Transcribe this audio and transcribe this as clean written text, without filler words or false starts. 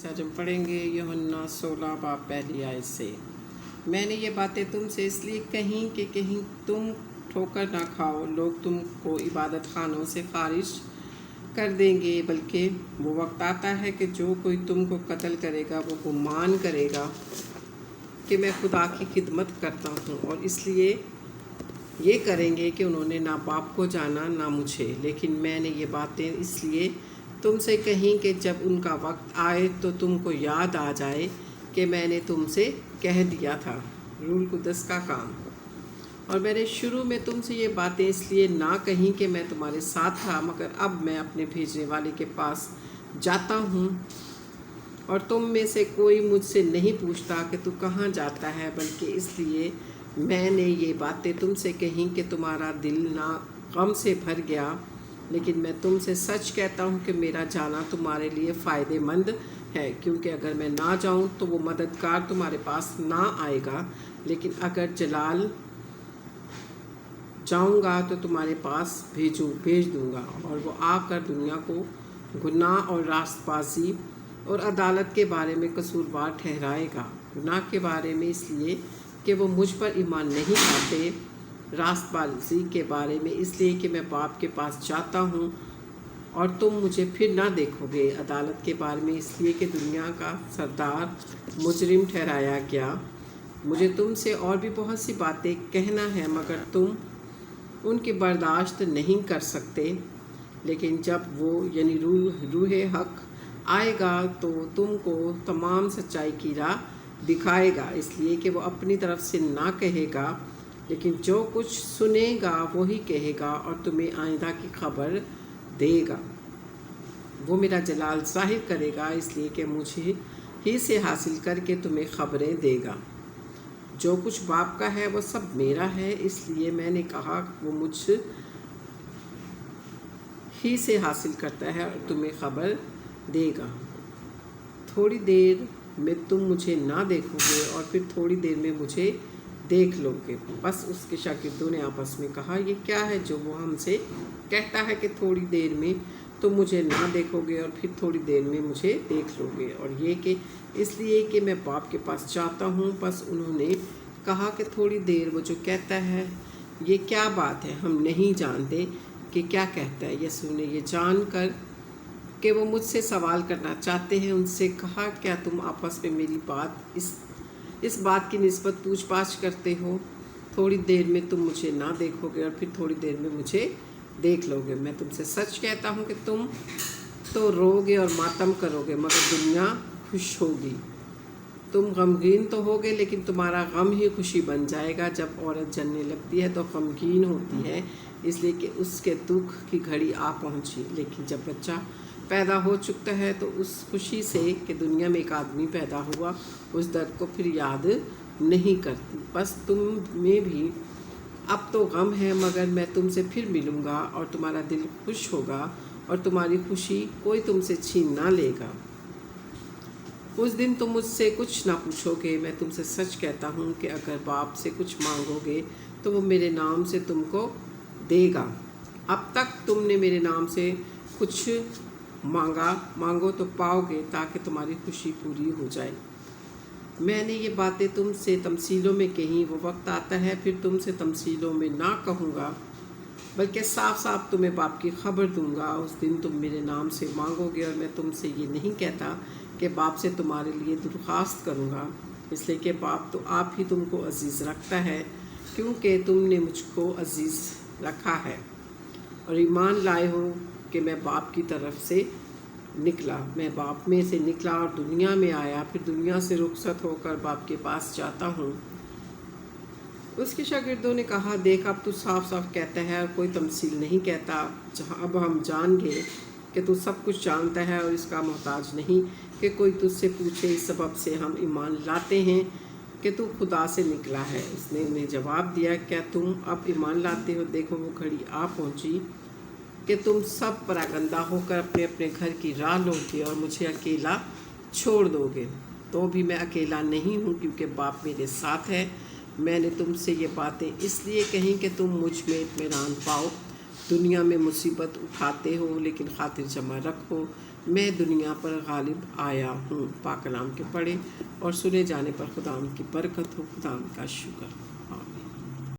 سے آج ہم پڑھیں گے یوحنا 16 باب پہلی آیت سے۔ میں نے یہ باتیں تم سے اس لیے کہیں کہ کہیں تم ٹھوکر نہ کھاؤ، لوگ تم کو عبادت خانوں سے خارج کر دیں گے، بلکہ وہ وقت آتا ہے کہ جو کوئی تم کو قتل کرے گا وہ گمان کرے گا کہ میں خدا کی خدمت کرتا ہوں، اور اس لیے یہ کریں گے کہ انہوں نے نہ باپ کو جانا نہ مجھے۔ لیکن میں نے یہ باتیں اس لیے تم سے کہیں کہ جب ان کا وقت آئے تو تم کو یاد آ جائے کہ میں نے تم سے کہہ دیا تھا۔ روح القدس کا کام۔ اور میں نے شروع میں تم سے یہ باتیں اس لیے نہ کہیں کہ میں تمہارے ساتھ تھا، مگر اب میں اپنے بھیجنے والے کے پاس جاتا ہوں، اور تم میں سے کوئی مجھ سے نہیں پوچھتا کہ تو کہاں جاتا ہے، بلکہ اس لیے میں نے یہ باتیں تم سے کہیں کہ تمہارا دل نہ غم سے بھر گیا۔ لیکن میں تم سے سچ کہتا ہوں کہ میرا جانا تمہارے لیے فائدہ مند ہے، کیونکہ اگر میں نہ جاؤں تو وہ مددگار تمہارے پاس نہ آئے گا، لیکن اگر جلال جاؤں گا تو تمہارے پاس بھیج دوں گا، اور وہ آ کر دنیا کو گناہ اور راست بازی اور عدالت کے بارے میں قصوروار ٹھہرائے گا۔ گناہ کے بارے میں اس لیے کہ وہ مجھ پر ایمان نہیں لاتے، راست بازی کے بارے میں اس لیے کہ میں باپ کے پاس جاتا ہوں اور تم مجھے پھر نہ دیکھو گے، عدالت کے بارے میں اس لیے کہ دنیا کا سردار مجرم ٹھہرایا گیا۔ مجھے تم سے اور بھی بہت سی باتیں کہنا ہے، مگر تم ان کی برداشت نہیں کر سکتے۔ لیکن جب وہ یعنی روح حق آئے گا تو تم کو تمام سچائی کی راہ دکھائے گا، اس لیے کہ وہ اپنی طرف سے نہ کہے گا، لیکن جو کچھ سنے گا وہی کہے گا اور تمہیں آئندہ کی خبر دے گا۔ وہ میرا جلال ظاہر کرے گا، اس لیے کہ مجھے ہی سے حاصل کر کے تمہیں خبریں دے گا۔ جو کچھ باپ کا ہے وہ سب میرا ہے، اس لیے میں نے کہا وہ مجھ ہی سے حاصل کرتا ہے اور تمہیں خبر دے گا۔ تھوڑی دیر میں تم مجھے نہ دیکھو گے اور پھر تھوڑی دیر میں مجھے دیکھ لو گے۔ بس اس کے شاگردوں نے آپس میں کہا، یہ کیا ہے جو وہ ہم سے کہتا ہے کہ تھوڑی دیر میں تم مجھے نہ دیکھو گے اور پھر تھوڑی دیر میں مجھے دیکھ لو گے، اور یہ کہ اس لیے کہ میں باپ کے پاس جاتا ہوں۔ بس انہوں نے کہا کہ تھوڑی دیر وہ جو کہتا ہے یہ کیا بات ہے، ہم نہیں جانتے کہ کیا کہتا ہے۔ یسوع نے یہ جان کر کہ وہ مجھ سے سوال کرنا چاہتے ہیں ان سے کہا، کیا تم آپس میں میری اس بات کی نسبت پوچھ پاچھ کرتے ہو؟ تھوڑی دیر میں تم مجھے نہ دیکھو گے اور پھر تھوڑی دیر میں مجھے دیکھ لو گے۔ میں تم سے سچ کہتا ہوں کہ تم تو رو گے اور ماتم کرو گے، مگر دنیا خوش ہوگی۔ تم غمگین تو ہوگے، لیکن تمہارا غم ہی خوشی بن جائے گا۔ جب عورت جننے لگتی ہے تو غمگین ہوتی ہے، اس لیے کہ اس کے دکھ کی گھڑی آ پہنچی، لیکن جب بچہ پیدا ہو چکتا ہے تو اس خوشی سے کہ دنیا میں ایک آدمی پیدا ہوا، اس درد کو پھر یاد نہیں کرتی۔ بس تم میں بھی اب تو غم ہے، مگر میں تم سے پھر ملوں گا اور تمہارا دل خوش ہوگا اور تمہاری خوشی کوئی تم سے چھین نہ لے گا۔ اس دن تم مجھ سے کچھ نہ پوچھو گے۔ میں تم سے سچ کہتا ہوں کہ اگر باپ سے کچھ مانگو گے تو وہ میرے نام سے تم کو دے گا۔ اب تک تم نے میرے نام سے کچھ مانگو تو پاؤ گے، تاکہ تمہاری خوشی پوری ہو جائے۔ میں نے یہ باتیں تم سے تمثیلوں میں کہیں، وہ وقت آتا ہے پھر تم سے تمثیلوں میں نہ کہوں گا، بلکہ صاف صاف تمہیں باپ کی خبر دوں گا۔ اس دن تم میرے نام سے مانگو گے، اور میں تم سے یہ نہیں کہتا کہ باپ سے تمہارے لیے درخواست کروں گا، اس لیے کہ باپ تو آپ ہی تم کو عزیز رکھتا ہے، کیونکہ تم نے مجھ کو عزیز رکھا ہے اور ایمان لائے ہو کہ میں باپ کی طرف سے نکلا۔ میں باپ میں سے نکلا اور دنیا میں آیا، پھر دنیا سے رخصت ہو کر باپ کے پاس جاتا ہوں۔ اس کے شاگردوں نے کہا، دیکھ اب تو صاف صاف کہتا ہے اور کوئی تمثیل نہیں کہتا۔ اب ہم جان گئے کہ تو سب کچھ جانتا ہے اور اس کا محتاج نہیں کہ کوئی تجھ سے پوچھے۔ اس سبب سے ہم ایمان لاتے ہیں کہ تو خدا سے نکلا ہے۔ اس نے انہیں جواب دیا، کیا تم اب ایمان لاتے ہو؟ دیکھو وہ گھڑی آ پہنچی کہ تم سب پراگندہ ہو کر اپنے اپنے گھر کی راہ لو گے اور مجھے اکیلا چھوڑ دو گے۔ تو بھی میں اکیلا نہیں ہوں، کیونکہ باپ میرے ساتھ ہے۔ میں نے تم سے یہ باتیں اس لیے کہیں کہ تم مجھ میں اطمینان پاؤ۔ دنیا میں مصیبت اٹھاتے ہو، لیکن خاطر جمع رکھو میں دنیا پر غالب آیا ہوں۔ پاک کلام کے پڑھے اور سنے جانے پر خدا ان کی برکت ہو۔ خدا ان کا شکر۔ آمین۔